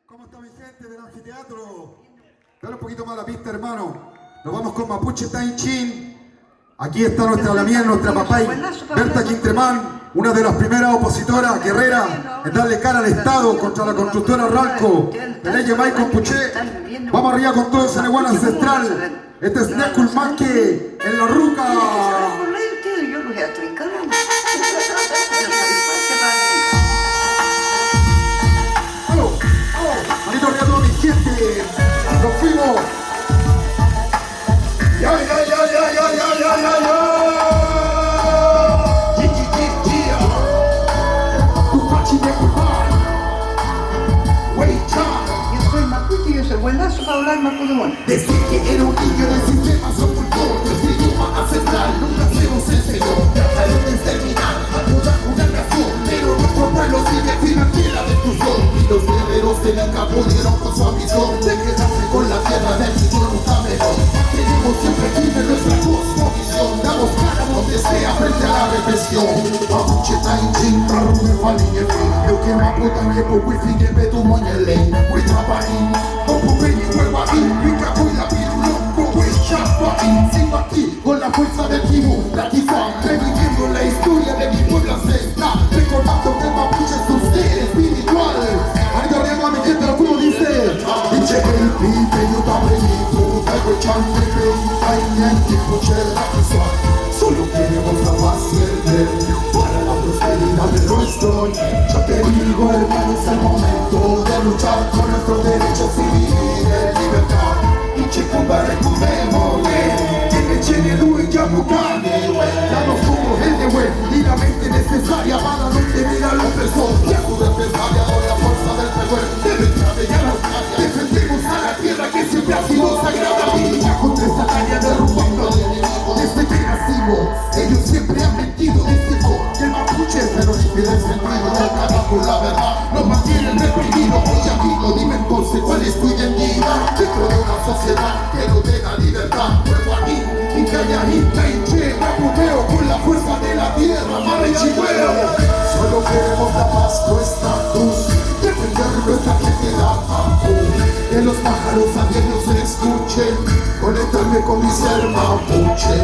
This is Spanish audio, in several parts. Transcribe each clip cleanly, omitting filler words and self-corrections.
¿Cómo está mi gente del anfiteatro? Dale un poquito más la pista, hermano. Nos vamos con Mapuche Tainchin. Aquí está nuestra Lamiel, nuestra papay, Berta Quintremán, una de las primeras opositoras guerreras en darle cara al Estado contra la constructora Ranco. Peleye Maicon Puché. Vamos arriba con todo ese neguán ancestral. Este es Nekul Manque en la ruca. Manito arriba toda mi gente. Nos fuimos. Ya, ya, ya, ya, ya, ya, ya, ya, ya. Yo soy mapuche y yo soy buenazo para hablar mapudumón. Decir que era un niño del sistema se ocultó. Nuestro idioma ancestral nunca se nos enseñó. Trataron de exterminar a toda una nación, pero nuestro pueblo sigue firme ante la destrucción. Y los guerreros del Inca pudieron con su ambición de quedarse con la tierra del señor Mucamelón. Tenemos siempre firme nuestra cosmovisión. Damos cara donde sea frente a la represión. Mapuche Tainchin, Rarume Faliñefi. Yo que Maputane por wifi que petu moñele. Huitrapaín, Opupeñi Huevaín. Pica cuida pirulonco, Huichapaín. Sigo aquí con la fuerza del Kibu, la Kifan. Reviviendo la historia de mi pueblo ancestral. Recordando que Mapuche es un ser espiritual. Ahorita arriba mi gente, lo como dice. Dice el pipe, yo también. Solo queremos la paz y el bien para la prosperidad de nuestro. Yo te digo, hermano, es el momento de luchar por nuestros derechos civiles en libertad. Y chicumba recumemos, tiene chene y yamucane, danos como gente, y la mente necesaria para no tener al opresor. Y a su defensaria doy la fuerza del poder. Debe travelar las calles, defendemos a la tierra que siempre ha sido sagrada. Y ya contra esta calle derrumbando al enemigo. Desde que nacimos, ellos siempre han mentido, diciendo que el mapuche es feroz y descendido. No acaba con la verdad, nos mantienen reprimidos. Oye amigo, dime entonces cuál es tu identidad dentro de una sociedad que no te da libertad. Vuelvo aquí, Incayarín, Taiche, Rapumeo, con la fuerza de la tierra, Marichihuelo. Solo queremos la paz, nuestra cruz, defender nuestra identidad. Que los pájaros abiertos se escuchen, conectarme con mi ser mapuche.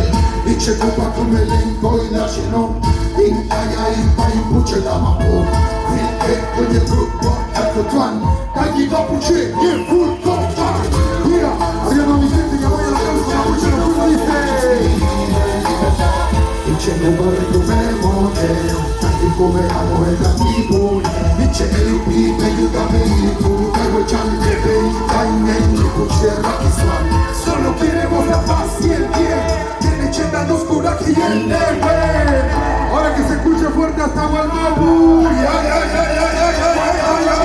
Y checupa con el elenco y la llenó. Incaya y Paipuche la mapu. Rilke con el grupo Chacotuan. Calle Mapuche y el full contact. Mira, arriba mi gente que voy a la casa Mapuche lo como dice. Y checupa recomemos. Y comeramos el antiguo. Y checupa y me ayúdame y tú. Solo queremos la paz y el bien. Tiene chedanos coraje y el deber. Ahora que se escuche fuerte hasta Gualmapu. Ya, ya, ya, ya, ya, ya, ya, ya.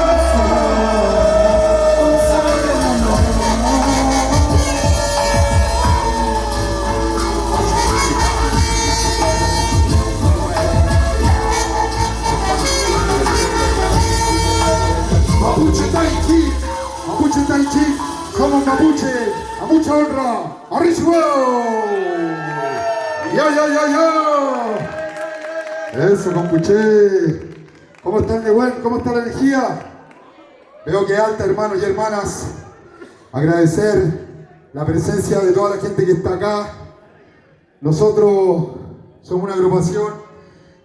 Mapuche Tainchin, Mapuche Tainchin, somos Mapuche, a mucha honra, ¡Arrichuelo! ¡Ya, ya, ya, ya! Eso, Mapuche. ¿Cómo está el Nehuel? ¿Cómo está la energía? Veo que alta, hermanos y hermanas. Agradecer la presencia de toda la gente que está acá. Nosotros somos una agrupación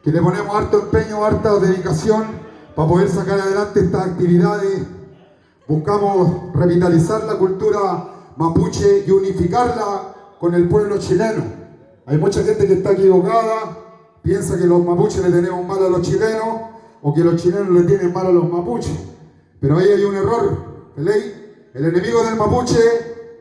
que le ponemos harto empeño, harta dedicación para poder sacar adelante estas actividades. Buscamos revitalizar la cultura mapuche y unificarla con el pueblo chileno. Hay mucha gente que está equivocada, piensa que los mapuches le tenemos mal a los chilenos o que los chilenos le tienen mal a los mapuches. Pero ahí hay un error, ¿ley? El enemigo del mapuche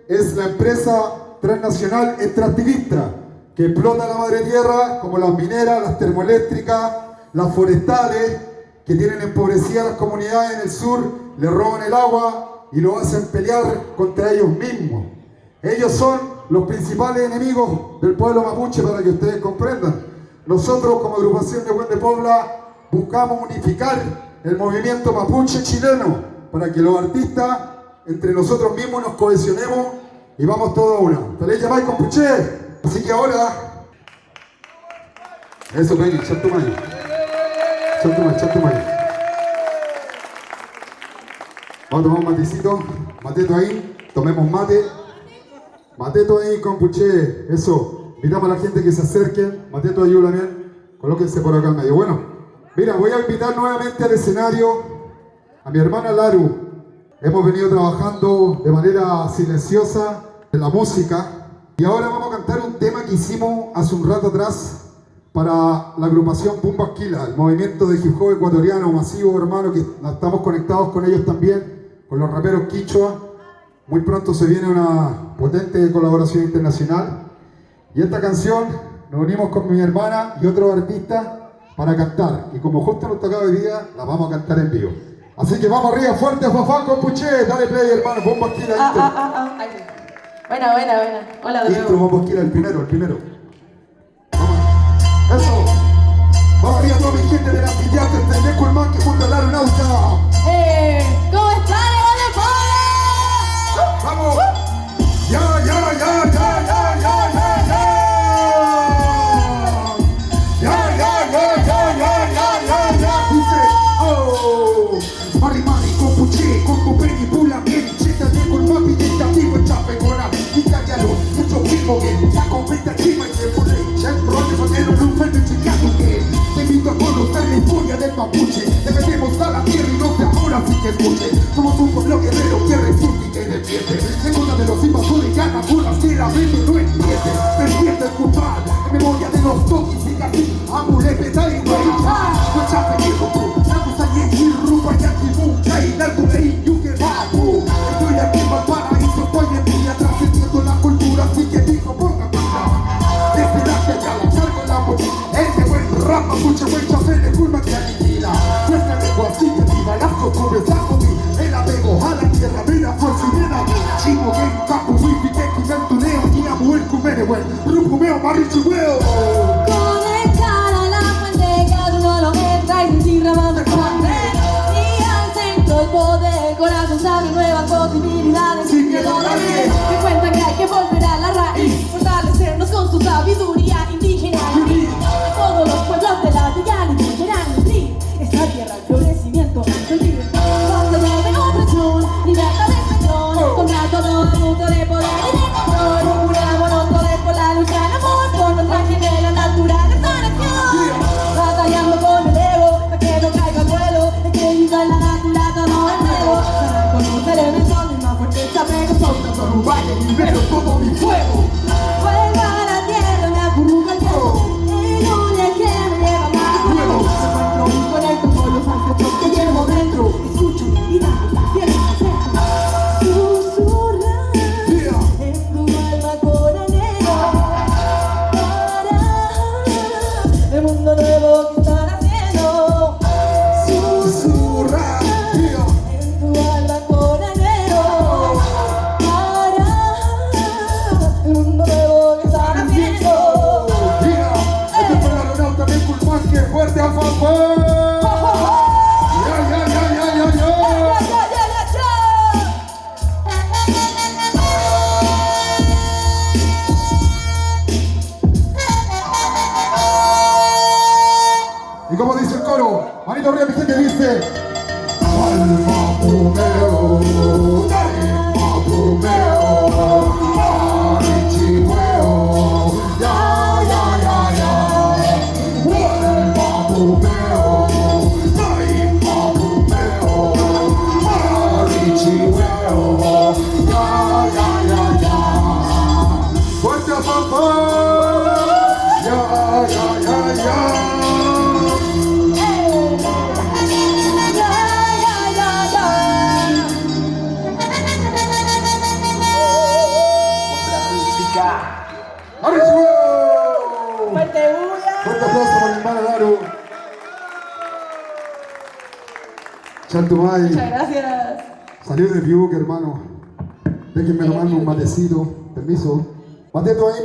es la empresa transnacional extractivista que explota la madre tierra, como las mineras, las termoeléctricas, las forestales, que tienen empobrecidas las comunidades en el sur, le roban el agua y lo hacen pelear contra ellos mismos. Ellos son los principales enemigos del pueblo mapuche, para que ustedes comprendan. Nosotros, como agrupación de Buen de Pobla, buscamos unificar el movimiento mapuche chileno para que los artistas entre nosotros mismos nos cohesionemos y vamos todos a una. ¡Feliz llamai con Puché! Así que ahora... Eso, Peña, echar tu mano. Echar tu mano. Vamos a tomar un matecito. Mateto ahí. Tomemos mate. Mateto ahí, compuche. Eso. Invitamos a la gente que se acerque. Mateto ahí también. Colóquense por acá en medio. Bueno, mira, voy a invitar nuevamente al escenario a mi hermana Laru. Hemos venido trabajando de manera silenciosa en la música. Y ahora vamos a cantar un tema que hicimos hace un rato atrás para la agrupación Pumba Esquila, el movimiento de hip hop ecuatoriano masivo, hermano, que estamos conectados con ellos también, con los raperos quichua. Muy pronto se viene una potente colaboración internacional. Y esta canción nos unimos con mi hermana y otros artistas para cantar. Y como justo nos tocaba hoy día, la vamos a cantar en vivo. Así que vamos arriba, fuerte, Fafán con Puché. Dale play, hermano, Pumba Esquila, intro. Buena. Hola de Intro, nuevo. Pumba Esquila, el primero. Eso. Vamos arriba toda mi gente de la ciudad, desde Necurman, que junto al aeronauta. ¿Cómo están? Vamos. Ya. Dice, oh. Mari, con puché, con copeni, pula, bien. Cheta de colma, pidenta, vivo, chape, cona. Italiano, mucho vivo, bien. Ya completa, chima, y se pone. Ya el rollo, sonero, lufa, y chicago, que. Te invito a conocer la historia del mapuche. Le metemos a la tierra y no te ahora sí que escuche. Somos un pueblo guerrero que resiste y que defiende. En contra de los invasores, gana burlas que la mente no entiende. Despierta el culpable, en memoria de los toques y así. Amulete, da y güey, no chape, que tú. Vamos a ir, rupa, y aquí, mucha, y dar tu ley, you que babu. Estoy aquí en Valparaíso, estoy en Villa, trascendiendo la cultura, así que digo, ponga pata. Desde la que ya la cargo la mochila. Ese buen rap, mucho buen chafé, de culpa que aniquila. Nuestra lengua sigue viva, las costumbres, la comida. El apego a la tierra, mira, fuerza y mira. Chivo, game, capo, wifi, que kiventuneo, y a mujer, kumere, buen. Rupumeo, marichueo. Conectar a la fuente, cada uno lo entra y sentir ramando grande. Y al centro el poder, corazón sabe nuevas posibilidades. Sin miedo a nadie. Me cuentan que hay que volver a la raíz, fortalecernos con su sabiduría indígena. Todos los pueblos de la tierra quieran nutrir esta tierra al florecimiento, al vivir. Cuando no de opresión, libertad de expresión, contra todo abuso de poder y de control. Unámonos todos por la lucha en amor, por nuestra genera natural esta nación. Batallando con el ego, para que no caiga el vuelo, es que viva la naturaleza, no el nuevo. Para conocer el sol, y más fuerte se apega, Por un valle, libero todo mi fuego. vuelva a la tierra, me acurruca el fuego. Y lunes que me lleva más nuevo. Se encuentro y conecto con los ancestros que llevo dentro. Escucho mi vida, está siempre susurrar en tu alma con anhelo para el mundo nuevo que están haciendo. Susurra, En tu alma con anhelo para el mundo nuevo que están haciendo. Este fue el aeronauta de Culmán, que fuerte a favor. Y como dice el coro, manito arriba mi gente, dice Alma Pumeo, Alma Pumeo, Marichihueo, ya. Alma Pumeo, Alma Pumeo, Marichihueo, ya. Fuerte a favor, ya. ¡Marichuelo! ¡Fuerte bulla! Fuerte aplauso para mi hermana Laru. Chantumay. Muchas gracias. Salió de Piuque, hermano. Déjenme tomarme un matecito. Permiso. Mateto ahí,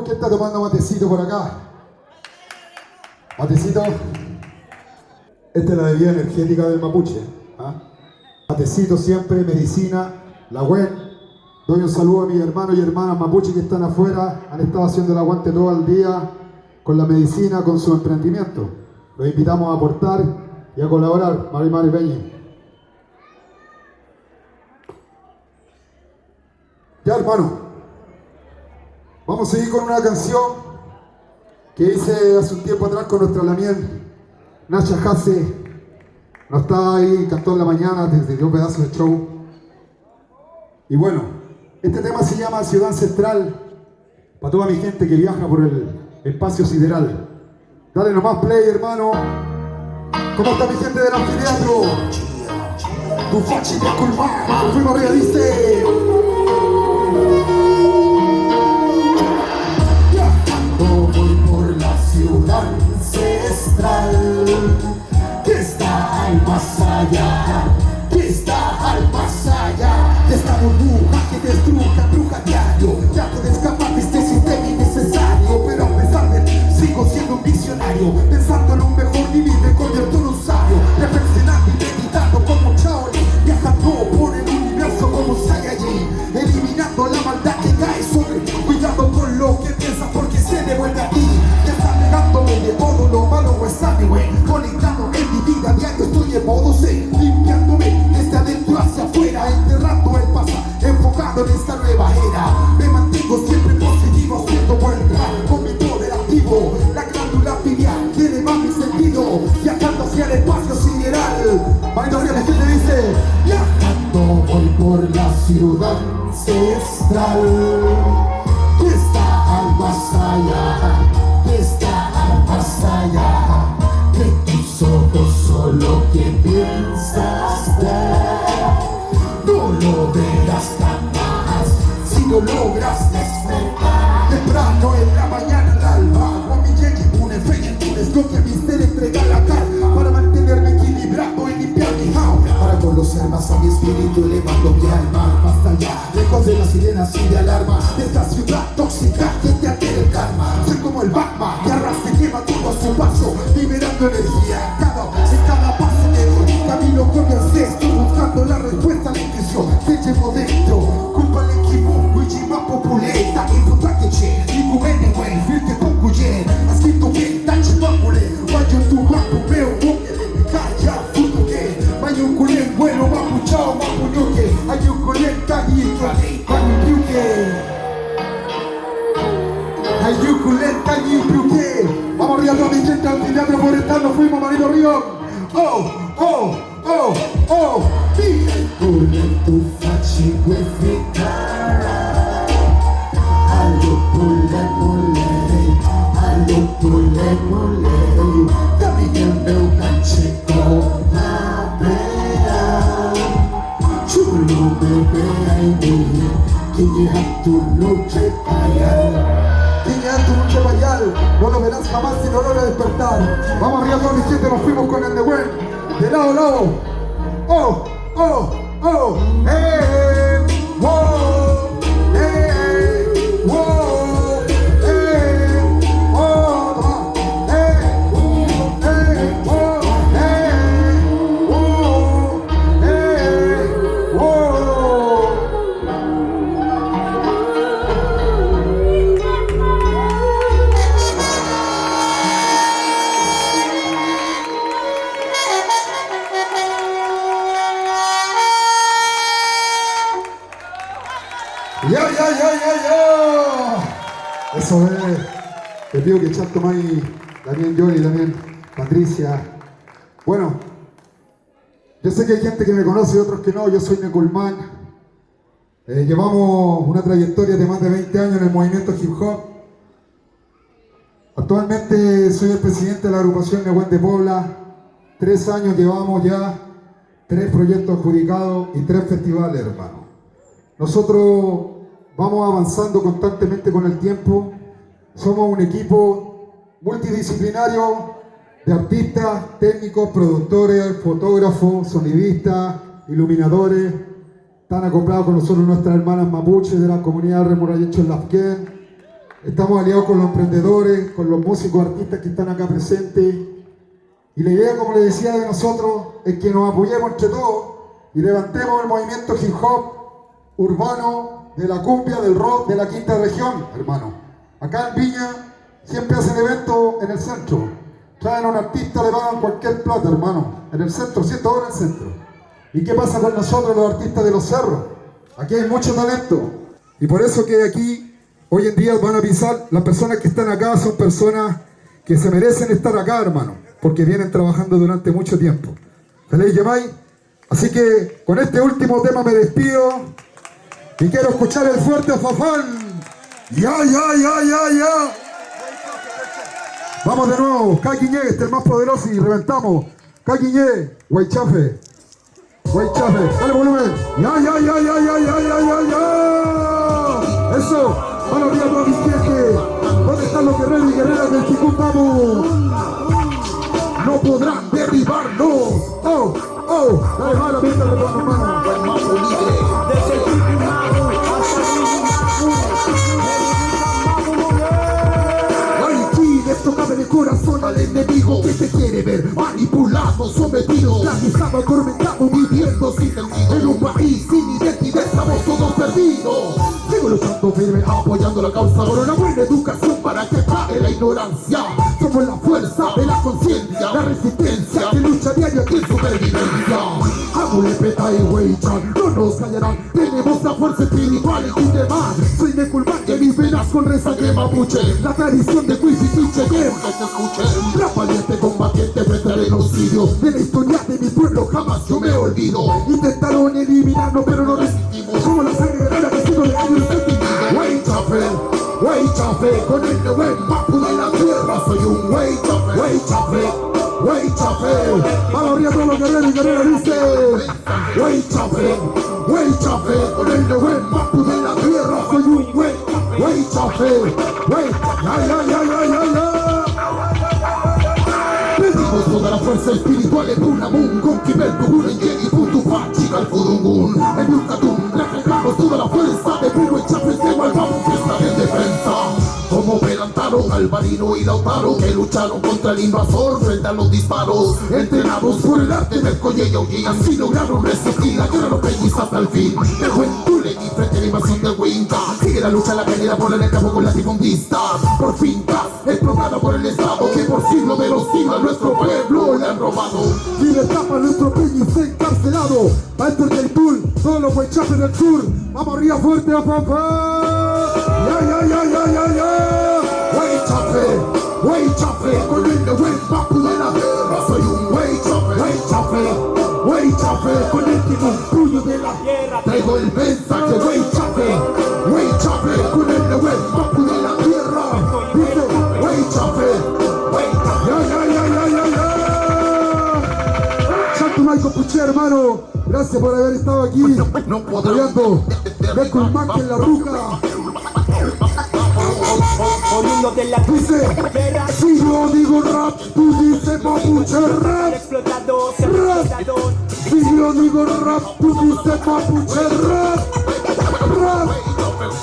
¿quién está tomando matecito por acá? Matecito. Esta es la bebida energética del mapuche. ¿Ah? Matecito siempre, medicina, la web. Doy un saludo a mis hermanos y hermanas mapuche que están afuera. Han estado haciendo el aguante todo el día con la medicina, con su emprendimiento. Los invitamos a aportar y a colaborar. Mari Peñi. Ya, hermano, vamos a seguir con una canción que hice hace un tiempo atrás con nuestra Lamien, Nasha Hase. No estaba ahí, cantó en la mañana, desde dio un pedazo de show. Y bueno, este tema se llama Ciudad Ancestral, para toda mi gente que viaja por el espacio sideral. Dale nomás play, hermano. ¿Cómo está mi gente del anfiteatro? Tu fachi de Culmar, fuimos arriba, dice. Viajando voy por la ciudad ancestral, que está al más allá, que está al más allá de esta burbuja que destruja, bruja diario. Trato de escapar de este sistema innecesario, pero a pesar de él, sigo siendo un visionario, pensando en un mejor vivir, me convierto en un sabio, reflexionando y meditando como Shaolin, viajando por el universo como Saiyajin, eliminando la maldad que cae sobre ti, cuidado con lo que piensas porque se devuelve a ti. Ya está negándome de todo lo malo, pues anyway, conectado en mi vida diario, estoy en modo C, limpiándome desde adentro hacia afuera, enterrando el pasado, enfocado en esta nueva era. Me mantengo siempre positivo, siendo buen rap con mi poder activo, la glándula pineal que eleva mi sentido, viajando hacia el espacio sideral. Manito arriba, la gente dice, viajando voy por la ciudad ancestral, que está al más allá, que está al más allá de tus ojos, solo que piensas ver, no lo verás jamás si no logras despertar. Temprano en la mañana al alba, con mi yeji, un efecto, es lo que mi ser entrega la calma para mantenerme equilibrado y limpiar mi jaula, para conocer más a mi espíritu, elevando mi alma hasta allá, lejos de las sirenas y de alarma de esta ciudad tóxica que te altera el karma. Soy como el Batman que arrastra y quema todo a su paso, liberando energía en cada paso que doy. Camino con mi ancestro, buscando la respuesta a la intuición que llevo dentro. Culpa al equipo, Wichima populeta, imputa que che, digo anyway, firte con cuyer, asquito que tachi papule, vaya tu mapu, veo boque, calla, puto que, vaya un culén bueno, mapuchao, mapuñoque, hay un culén caguito, mapuñoque, hay un culén caguito, vamos arriba toda mi gente al teatro por estar, nos fuimos, Marito Río. Oh, oh, oh, oh, vive con tu fachi hueficara, allo pule mole, allo pule mole, también veo canchico la vea, chulo bebé ahí, que llega tu noche payal. Tu noche bayal, no lo verás jamás si no logras despertar. Vamos arriba todos mis gente, nos fuimos con el de buen, de lado a lado. Oh, oh, oh, hey, wow, hey, wow, hey, oh, hey, hey, wow, hey, wow, hey, wow. Ya. Eso es. Te pido que echar tomáis también Johnny, también Patricia. Bueno, yo sé que hay gente que me conoce y otros que no. Yo soy Neculman. Llevamos una trayectoria de más de 20 años en el movimiento hip hop. Actualmente soy el presidente de la agrupación Nehuen de Pobla. 3 años llevamos ya, 3 proyectos adjudicados y 3 festivales, hermano. Nosotros vamos avanzando constantemente con el tiempo. Somos un equipo multidisciplinario de artistas, técnicos, productores, fotógrafos, sonidistas, iluminadores. Están acoplados con nosotros nuestras hermanas mapuches de la comunidad Remurayecho en Lafquén. Estamos aliados con los emprendedores, con los músicos, artistas que están acá presentes. Y la idea, como les decía, de nosotros es que nos apoyemos entre todos y levantemos el movimiento hip hop urbano, de la cumbia, del rock, de la quinta región, hermano. Acá en Viña siempre hacen eventos en el centro. Traen a un artista, le pagan cualquier plata, hermano. En el centro, 100 horas en el centro. ¿Y qué pasa con nosotros, los artistas de los cerros? Aquí hay mucho talento. Y por eso que aquí, hoy en día van a pisar, las personas que están acá son personas que se merecen estar acá, hermano, porque vienen trabajando durante mucho tiempo. ¿Feliz Yamay? Así que con este último tema me despido y quiero escuchar el fuerte Fafán. Ya. Vamos de nuevo, Caquiñé, este es el más poderoso y reventamos. Caquiñé, Guaychafe. Dale volumen. Ya. Eso, van arriba toda mi gente. ¿Dónde están los guerreros y guerreras del Chicú? No podrán derribarnos. Dale mano, mientras le pongo mano. Esto cabe en el corazón al enemigo que te quiere ver manipulado, sometido, esclavizado, atormentado, viviendo sin sentido. En un país sin identidad estamos todos perdidos. Sigo luchando firme, apoyando la causa por una buena educación para que acabe la ignorancia. Somos la fuerza de la conciencia, la resistencia que lucha diario aquí en supervivencia. Amulepeta y Weichan no nos callarán, tenemos la fuerza espiritual y tu demás. Soy de Culmán que mis venas con resaque mapuche, la tradición de Cuisipiche que se escuche. La valiente combatiente frente al genocidio de la historia de mi pueblo jamás yo me olvido. Intentaron eliminarnos pero no resistimos, como la sangre guerrera que sigo de años sentido. Weichafe, con el buen mapu de la tierra soy un Weichafe. Vamos arriba todos los guerreros y guerreras, dice Weichafe, con el buen mapu de la tierra soy un Weichafe. Pedimos toda la fuerza espiritual en Punamun, con Kibel, Tugura, Yegi, Putupachi, Calcudungun, en Yucatún, reflejamos toda la fuerza de Puno y Chapes de Gualbamo que está en defensa. Como Pelantaro, Alvarino y Lautaro que lucharon contra el invasor frente a los disparos, entrenados por el arte del collello y así lograron resistir la guerra los hasta el fin. De Huentulen y frente a la invasión del Huinca sigue la lucha la pelea por el campo con latifundistas, por fincas explotada por el Estado que por siglos de los siglos a nuestro pueblo le han robado. Libertad para nuestro peñis encarcelado, para esto el Tul, todos los Huechapes del sur. Vamos arriba fuerte a papá. Ya. Weichafe, con el buen papu de la tierra soy un Weichafe, con el timón puño de la tierra traigo el mensaje. Weichafe, con el buen papu de la tierra dice Weichafe. Santo Maico Puché, hermano, gracias por haber estado aquí apoyando de Culmán en la ruca. Dice, si yo digo rap, tú dices mapuche rap. Si yo digo rap, tú dices mapuche rap.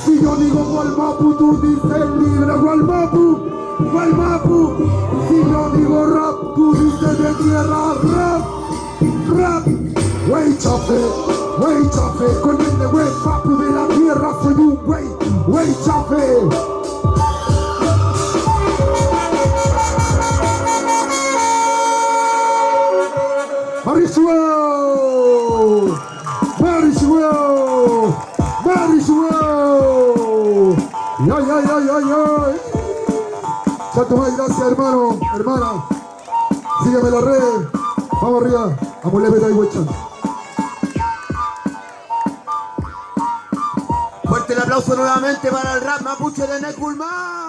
Si yo digo Gualmapu, tú dices libre Gualmapu. Si yo digo rap, tú dices de tierra rap. Weichafe, con el buen papu de la tierra soy un Weichafe. Ya. Santo May, gracias hermana. Sígueme la red. Vamos arriba. Amulepeta y Huechan. Fuerte el aplauso nuevamente para el rap mapuche de Neculmán.